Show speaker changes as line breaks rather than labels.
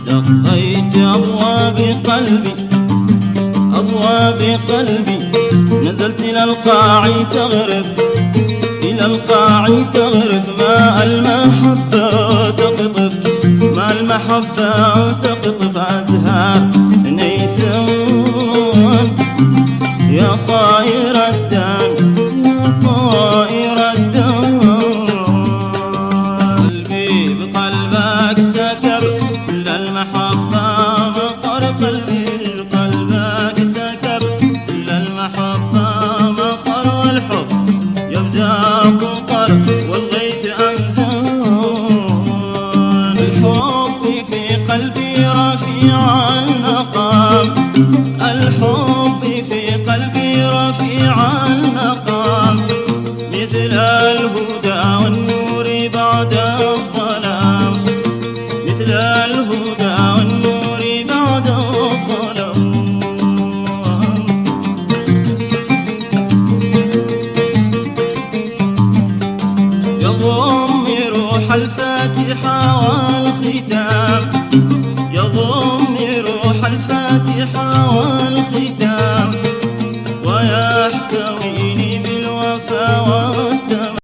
دقيت أبواب قلبي، أبواب قلبي، نزلت إلى القاع تغرب، إلى القاع تغرب، ماء المحبة تقطف، ماء المحبة تقطف أزهار نيسان. يا طائر الدان، يا طائر الدان، قلبي بقلبك سكب كل المحبة مطر، قلبي بقلبك سكب كل المحبة مطر، والحب يبدأ قطر والغيث أمزان. الحب في قلبي رفيع المقام، الحب في قلبي رفيع المقام، مثل الهدى والنور بعد الظلام، مثل الهدى والنور بعد الظلام. يضم روح الفاتحة والختام، يضم